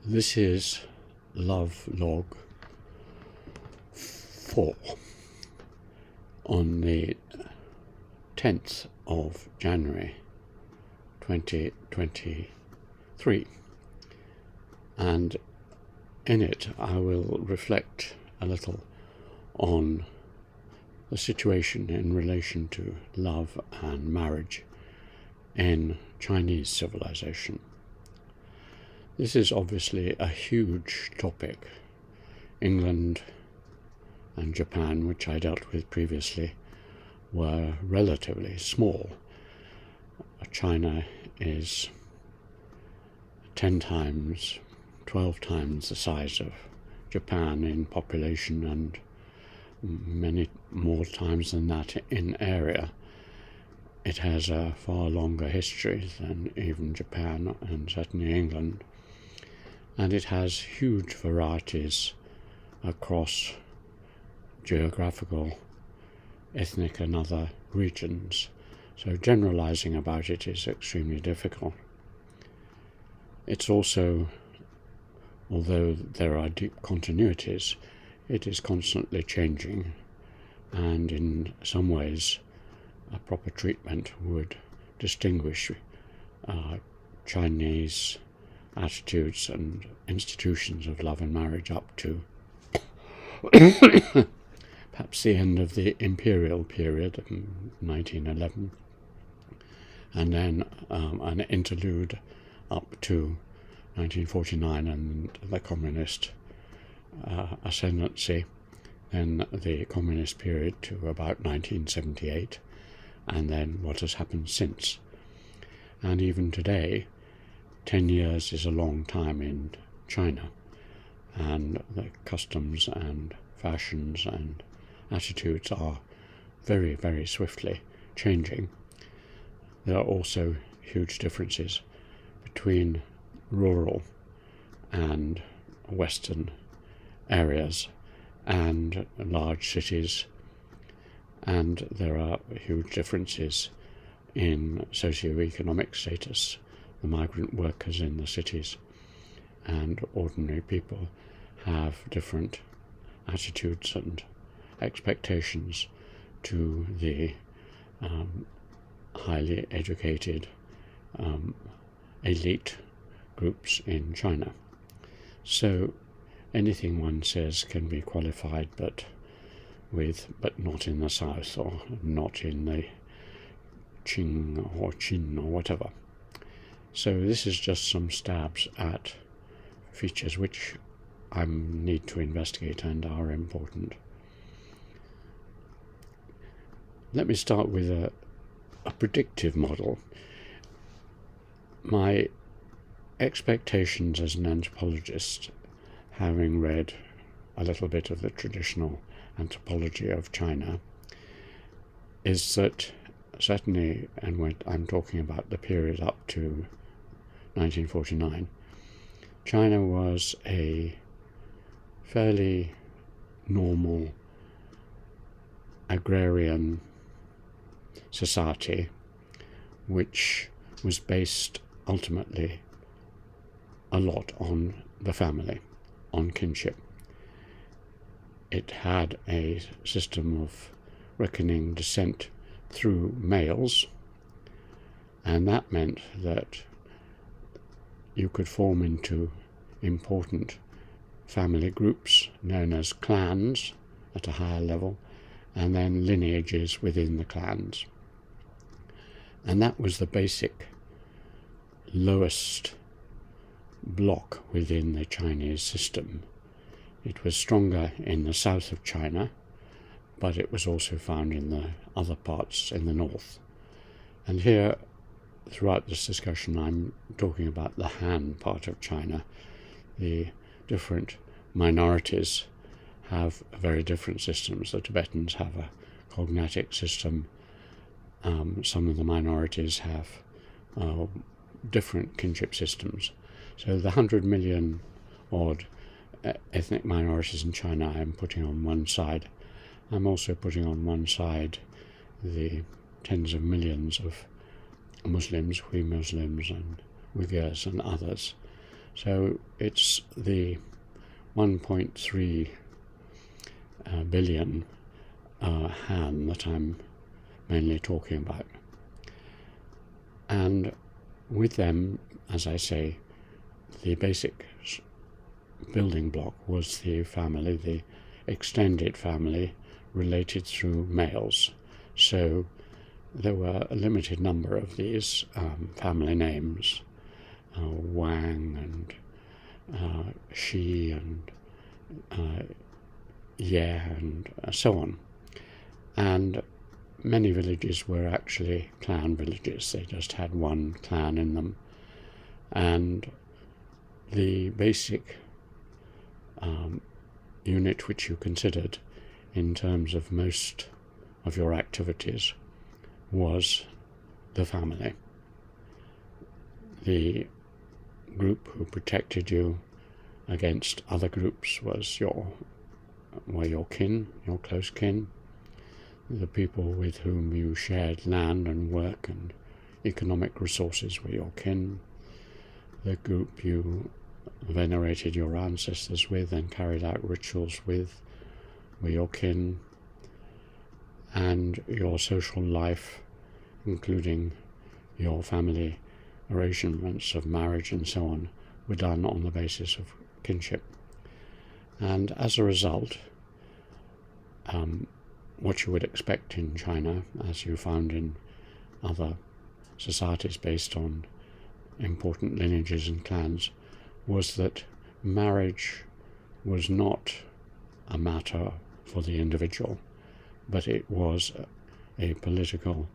This is love log 4 on the 10th of January 2023, and in it I will reflect a little on the situation in relation to love and marriage in Chinese civilization. This is obviously a huge topic. England and Japan, which I dealt with previously, were relatively small. China is 10 times, 12 times the size of Japan in population, and many more times than that in area. It has a far longer history than even Japan and certainly England, and it has huge varieties across geographical, ethnic and other regions, so generalizing about it is extremely difficult. It's also, although there are deep continuities, it is constantly changing, and in some ways a proper treatment would distinguish Chinese attitudes and institutions of love and marriage up to perhaps the end of the imperial period, 1911, and then an interlude up to 1949 and the communist ascendancy, then the communist period to about 1978, and then what has happened since. And even today, 10 years is a long time in China, and the customs and fashions and attitudes are very, very swiftly changing. There are also huge differences between rural and western areas and large cities, and there are huge differences in socio-economic status. The migrant workers in the cities and ordinary people have different attitudes and expectations to the highly educated elite groups in China. So anything one says can be qualified, but not in the south, or not in the Qing or Qin or whatever. So this is just some stabs at features which I need to investigate and are important. Let me start with a predictive model. My expectations as an anthropologist, having read a little bit of the traditional anthropology of China, is that certainly, and when I'm talking about the period up to 1949, China was a fairly normal agrarian society, which was based ultimately a lot on the family, on kinship. It had a system of reckoning descent through males, and that meant that you could form into important family groups known as clans at a higher level, and then lineages within the clans. And that was the basic lowest block within the Chinese system. It was stronger in the south of China, but it was also found in the other parts in the north. And here, throughout this discussion, I'm talking about the Han part of China. The different minorities have very different systems. The Tibetans have a cognatic system. Some of the minorities have different kinship systems. So the 100 million odd ethnic minorities in China I'm putting on one side. I'm also putting on one side the tens of millions of Muslims, Hui Muslims and Uyghurs and others. So it's the 1.3 billion Han that I'm mainly talking about. And with them, as I say, the basic building block was the family, the extended family related through males. So there were a limited number of these family names, Wang and Shi and Ye and so on. And many villages were actually clan villages. They just had one clan in them. And the basic unit which you considered in terms of most of your activities was the family. The group who protected you against other groups were your kin, your close kin, the people with whom you shared land and work and economic resources were your kin, the group you venerated your ancestors with and carried out rituals with were your kin, and your social life, including your family arrangements of marriage and so on, were done on the basis of kinship. And as a result, what you would expect in China, as you found in other societies based on important lineages and clans, was that marriage was not a matter for the individual, but it was a political,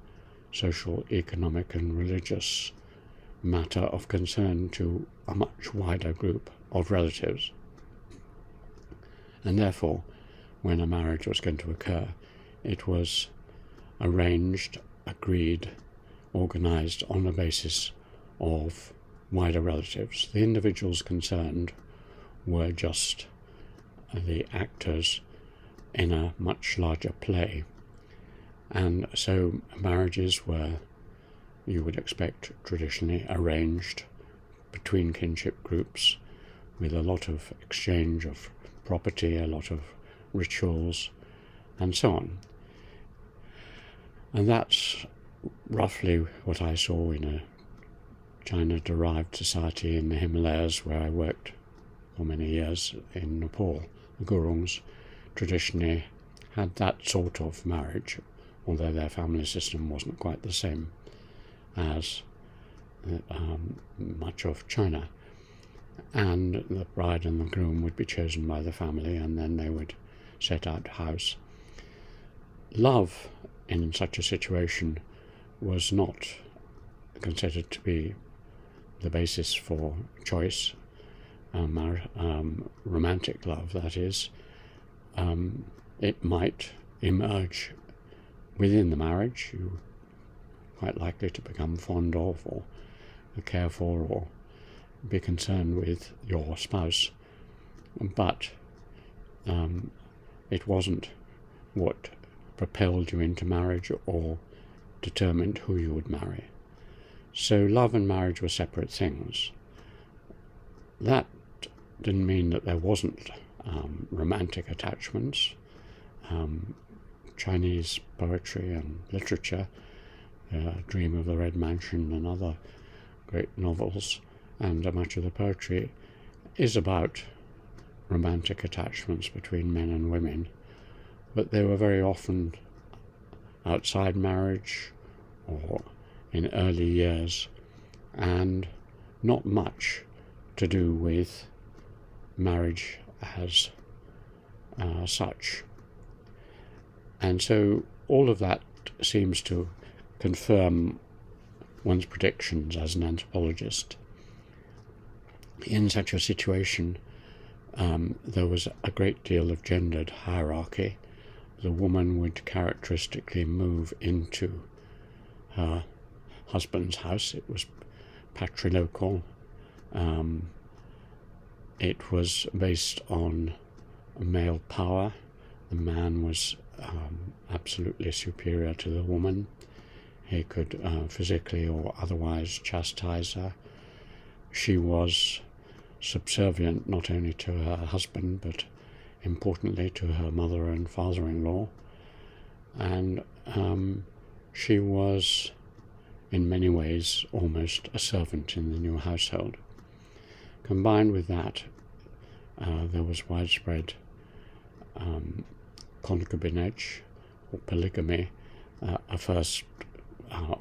social, economic and religious matter of concern to a much wider group of relatives. And therefore, when a marriage was going to occur, it was arranged, agreed, organized on the basis of wider relatives. The individuals concerned were just the actors in a much larger play. And so marriages were, you would expect, traditionally arranged between kinship groups with a lot of exchange of property, a lot of rituals, and so on. And that's roughly what I saw in a China-derived society in the Himalayas, where I worked for many years in Nepal. The Gurungs traditionally had that sort of marriage, although their family system wasn't quite the same as much of China. And the bride and the groom would be chosen by the family, and then they would set out house. Love in such a situation was not considered to be the basis for choice, romantic love, that is. It might emerge within the marriage. You're quite likely to become fond of or care for or be concerned with your spouse, but it wasn't what propelled you into marriage or determined who you would marry. So love and marriage were separate things. That didn't mean that there wasn't romantic attachments. Chinese poetry and literature, Dream of the Red Mansion and other great novels, and much of the poetry is about romantic attachments between men and women, but they were very often outside marriage or in early years, and not much to do with marriage as such. And so all of that seems to confirm one's predictions as an anthropologist. In such a situation, there was a great deal of gendered hierarchy. The woman would characteristically move into her husband's house. It was patrilocal. It was based on male power. The man was absolutely superior to the woman. He could physically or otherwise chastise her. She was subservient not only to her husband but importantly to her mother and father-in-law, and she was in many ways almost a servant in the new household. Combined with that, there was widespread concubinage or polygamy, a first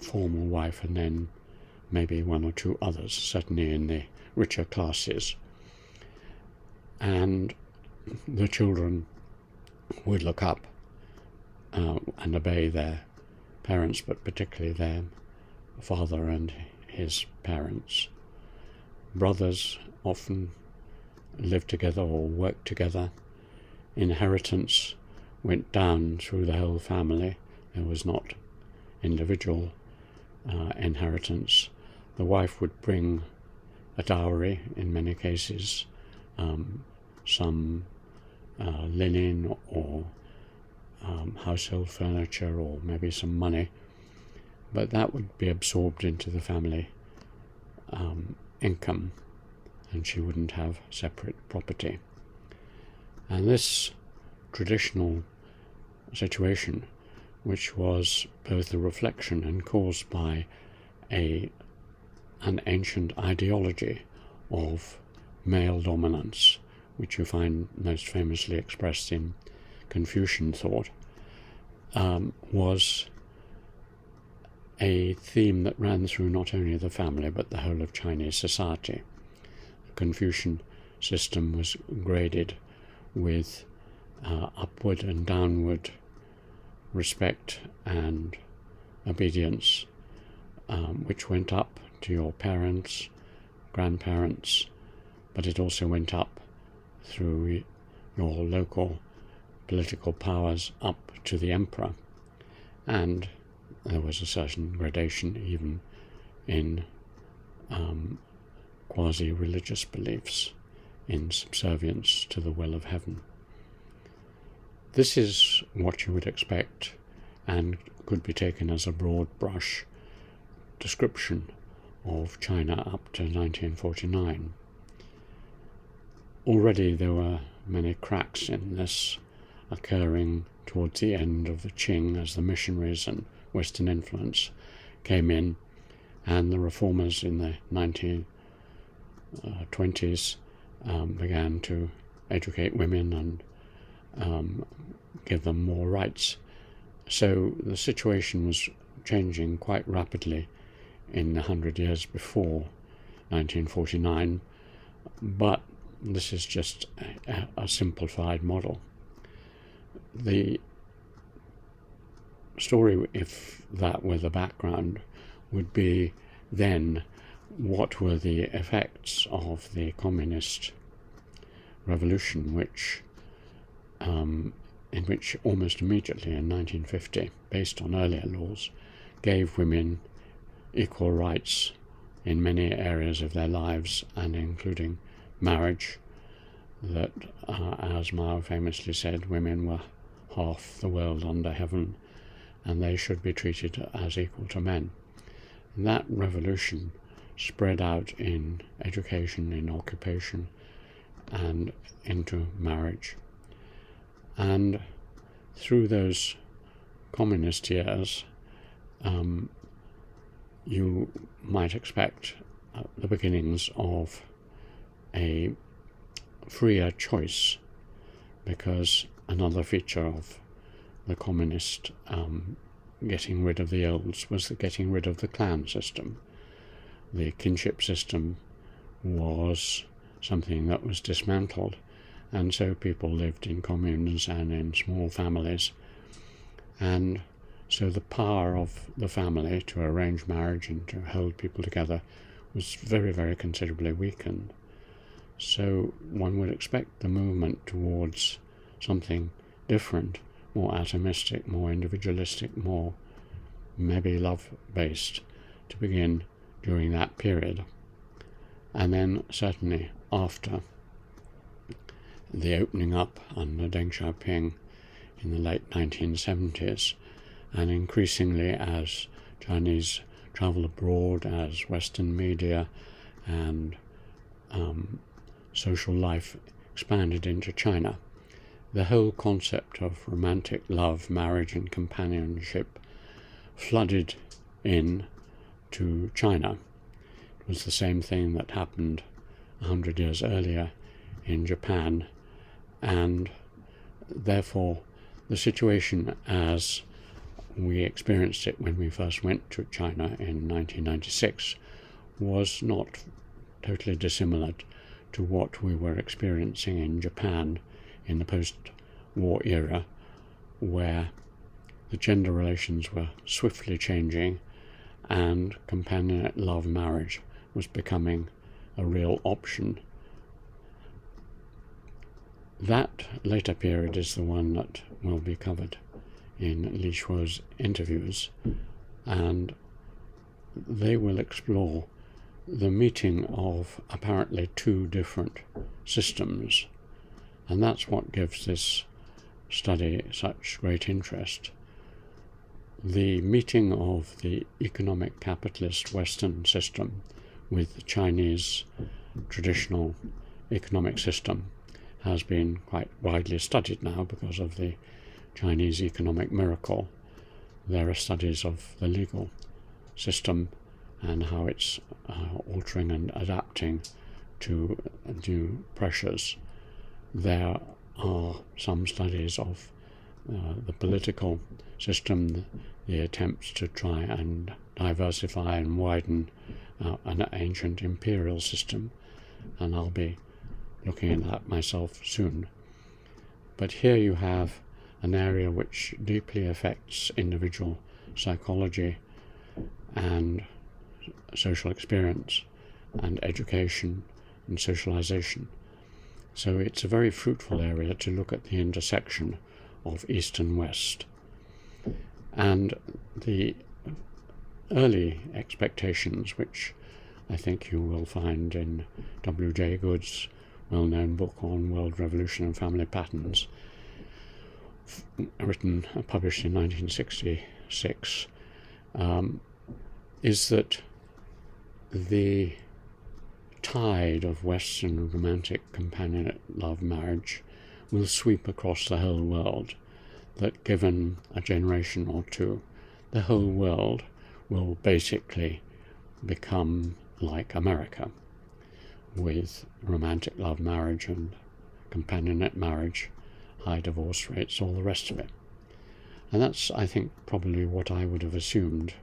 formal wife and then maybe one or two others, certainly in the richer classes. And the children would look up and obey their parents, but particularly their father and his parents. Brothers often lived together or worked together. Inheritance went down through the whole family. There was not individual inheritance. The wife would bring a dowry in many cases, some linen or household furniture or maybe some money, but that would be absorbed into the family income, and she wouldn't have separate property. And this traditional situation, which was both a reflection and caused by an ancient ideology of male dominance, which you find most famously expressed in Confucian thought, was a theme that ran through not only the family but the whole of Chinese society. The Confucian system was graded with upward and downward respect and obedience, which went up to your parents, grandparents, but it also went up through your local political powers up to the emperor, and there was a certain gradation even in quasi-religious beliefs, in subservience to the will of heaven. This is what you would expect and could be taken as a broad brush description of China up to 1949. Already there were many cracks in this occurring towards the end of the Qing as the missionaries and Western influence came in, and the reformers in the 1920s began to educate women and give them more rights. So the situation was changing quite rapidly in the 100 years before 1949, but this is just a simplified model. The story, if that were the background, would be then what were the effects of the communist revolution, in which almost immediately in 1950, based on earlier laws, gave women equal rights in many areas of their lives, and including marriage, that, as Mao famously said, women were half the world under heaven, and they should be treated as equal to men. And that revolution spread out in education, in occupation, and into marriage. And through those communist years, you might expect the beginnings of a freer choice, because another feature of the communist getting rid of the olds was the getting rid of the clan system. The kinship system was something that was dismantled, and so people lived in communes and in small families, and so the power of the family to arrange marriage and to hold people together was very, very considerably weakened. So one would expect the movement towards something different, more atomistic, more individualistic, more maybe love-based, to begin during that period. And then certainly after the opening up under Deng Xiaoping in the late 1970s, and increasingly as Chinese travel abroad, as Western media and social life expanded into China, the whole concept of romantic love, marriage and companionship flooded in to China. It was the same thing that happened 100 years earlier in Japan, and therefore the situation as we experienced it when we first went to China in 1996 was not totally dissimilar to what we were experiencing in Japan in the post-war era, where the gender relations were swiftly changing and companionate love marriage was becoming a real option. That later period is the one that will be covered in Li Shuo's interviews, and they will explore the meeting of apparently two different systems, and that's what gives this study such great interest. The meeting of the economic capitalist Western system with the Chinese traditional economic system has been quite widely studied now because of the Chinese economic miracle. There are studies of the legal system and how it's altering and adapting to new pressures. There are some studies of the political system, the attempts to try and diversify and widen an ancient imperial system, and I'll be looking at that myself soon. But here you have an area which deeply affects individual psychology and social experience and education and socialization. So it's a very fruitful area to look at the intersection of East and West. And the early expectations, which I think you will find in W.J. Good's well-known book on World Revolution and Family Patterns, published in 1966, is that the tide of Western romantic companionate love marriage will sweep across the whole world, that given a generation or two, the whole world will basically become like America, with romantic love marriage and companionate marriage, high divorce rates, all the rest of it. And that's, I think, probably what I would have assumed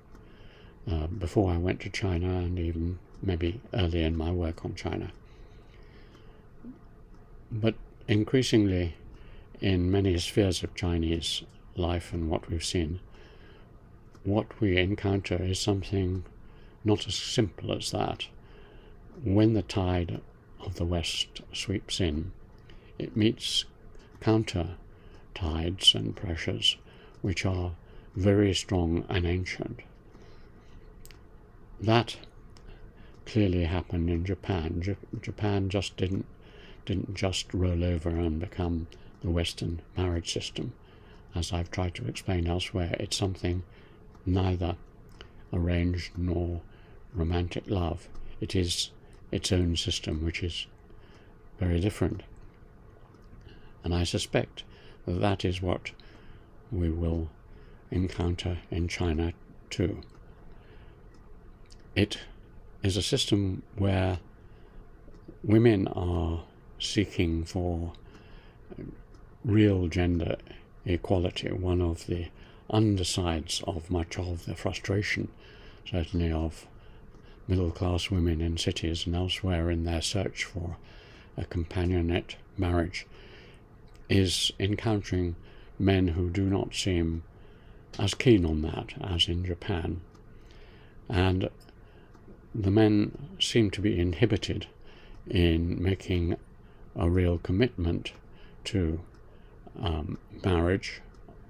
before I went to China, and even maybe early in my work on China. But increasingly, in many spheres of Chinese life and what we've seen, what we encounter is something not as simple as that. When the tide of the West sweeps in, it meets counter tides and pressures which are very strong and ancient. That clearly happened in Japan. Japan just didn't just roll over and become the Western marriage system. As I've tried to explain elsewhere, it's something neither arranged nor romantic love. It is its own system, which is very different. And I suspect that that is what we will encounter in China too. It is a system where women are seeking for real gender equality. One of the undersides of much of the frustration, certainly of middle-class women in cities and elsewhere in their search for a companionate marriage, is encountering men who do not seem as keen on that as in Japan. And the men seem to be inhibited in making a real commitment to marriage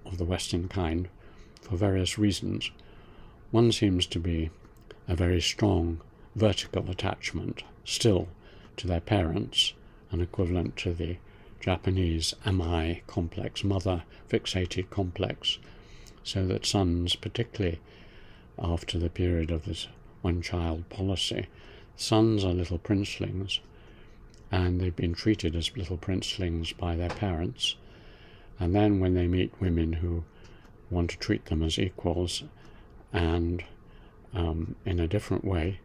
of the Western kind for various reasons. One seems to be a very strong vertical attachment still to their parents, an equivalent to the Japanese am I complex, mother fixated complex, so that sons, particularly after the period of this one-child policy, sons are little princelings, and they've been treated as little princelings by their parents. And then when they meet women who want to treat them as equals and in a different way,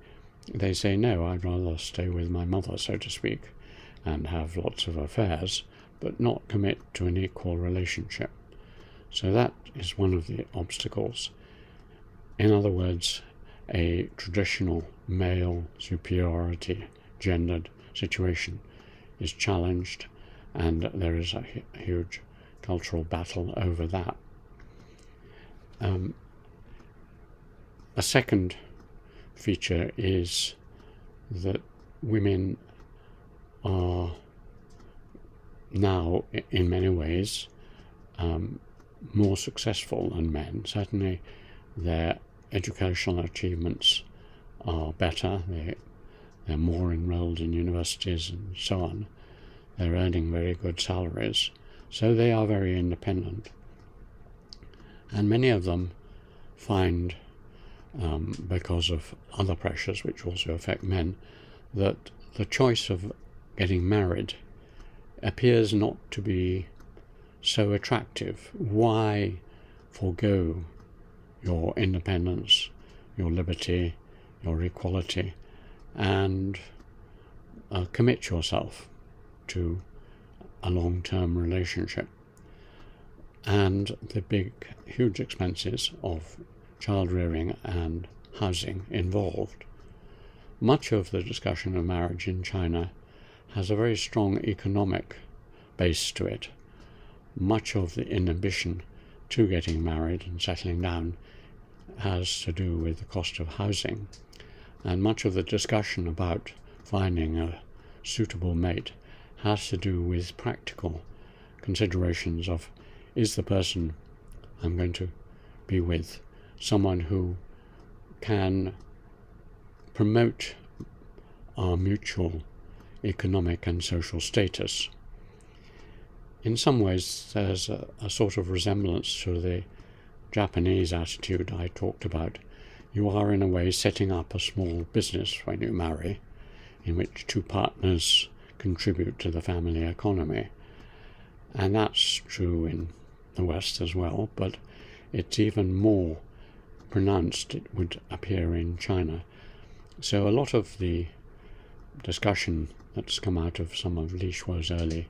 they say, no, I'd rather stay with my mother, so to speak, and have lots of affairs, but not commit to an equal relationship. So that is one of the obstacles. In other words, a traditional male superiority gendered situation is challenged, and there is a huge cultural battle over that. A second feature is that women are now, in many ways, more successful than men. Certainly their educational achievements are better, they're more enrolled in universities and so on. They're earning very good salaries, so they are very independent. And many of them find, because of other pressures which also affect men, that the choice of getting married appears not to be so attractive. Why forego your independence, your liberty, your equality, and commit yourself to a long-term relationship? And the huge expenses of child rearing and housing involved. Much of the discussion of marriage in China has a very strong economic base to it. Much of the inhibition to getting married and settling down has to do with the cost of housing, and much of the discussion about finding a suitable mate has to do with practical considerations of, is the person I'm going to be with someone who can promote our mutual economic and social status? In some ways, there's a sort of resemblance to the Japanese attitude I talked about. You are, in a way, setting up a small business when you marry, in which two partners contribute to the family economy. And that's true in the West as well, but it's even more pronounced, it would appear, in China. So a lot of the discussion that's come out of some of Li Shuo's early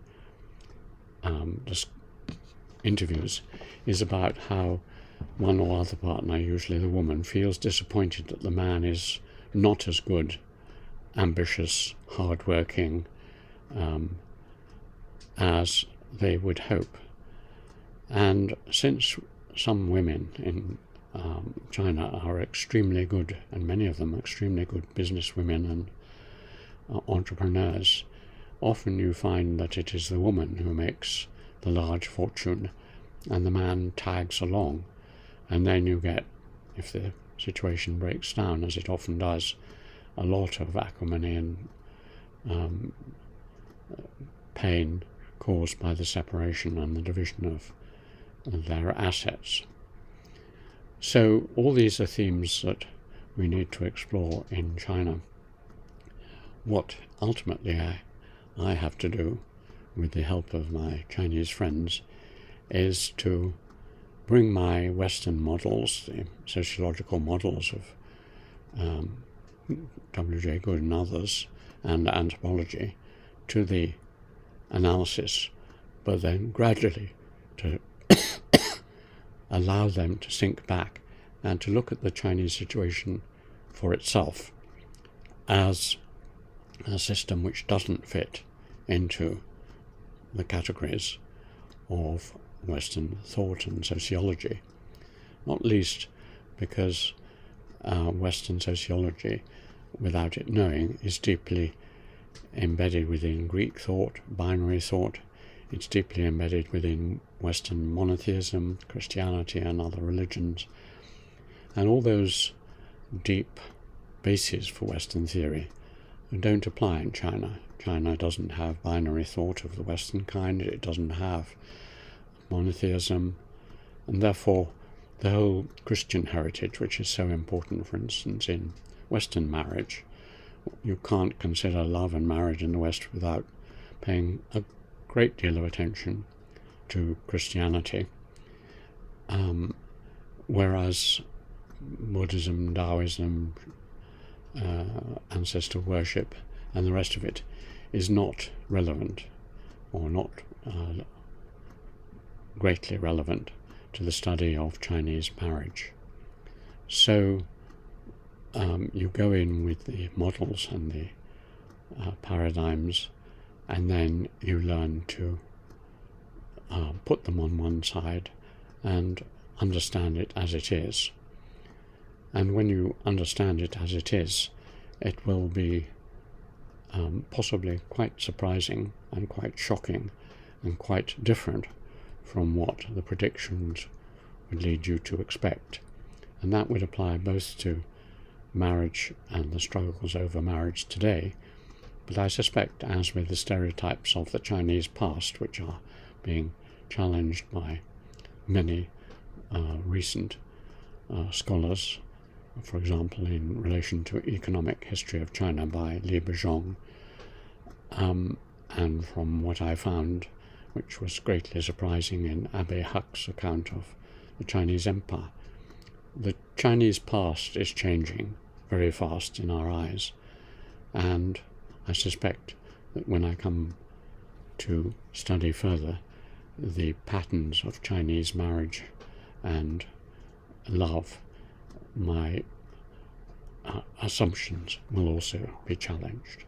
interviews is about how one or other partner, usually the woman, feels disappointed that the man is not as good, ambitious, hard-working as they would hope. And since some women in China are extremely good, and many of them extremely good business women and entrepreneurs, often you find that it is the woman who makes the large fortune and the man tags along. And then you get, if the situation breaks down, as it often does, a lot of acrimony and pain caused by the separation and the division of their assets. So all these are themes that we need to explore in China. What ultimately I have to do, with the help of my Chinese friends, is to bring my Western models, the sociological models of W.J. Good and others, and anthropology, to the analysis, but then gradually to allow them to sink back and to look at the Chinese situation for itself as a system which doesn't fit into the categories of Western thought and sociology, not least because Western sociology, without it knowing, is deeply embedded within Greek thought, binary thought. It's deeply embedded within Western monotheism, Christianity, and other religions. And all those deep bases for Western theory don't apply in China. China doesn't have binary thought of the Western kind. It doesn't have monotheism. And therefore, the whole Christian heritage, which is so important, for instance, in Western marriage, you can't consider love and marriage in the West without paying a great deal of attention to Christianity, whereas Buddhism, Taoism, ancestor worship, and the rest of it is not relevant, or not greatly relevant to the study of Chinese marriage. So you go in with the models and the paradigms, and then you learn to put them on one side and understand it as it is. And when you understand it as it is, it will be possibly quite surprising and quite shocking and quite different from what the predictions would lead you to expect. And that would apply both to marriage and the struggles over marriage today, but I suspect, as with the stereotypes of the Chinese past, which are being challenged by many recent scholars, for example, in relation to Economic History of China by Li Bezhong, and from what I found, which was greatly surprising, in Abe Huck's account of the Chinese Empire, the Chinese past is changing very fast in our eyes, and I suspect that when I come to study further, the patterns of Chinese marriage and love, my assumptions will also be challenged.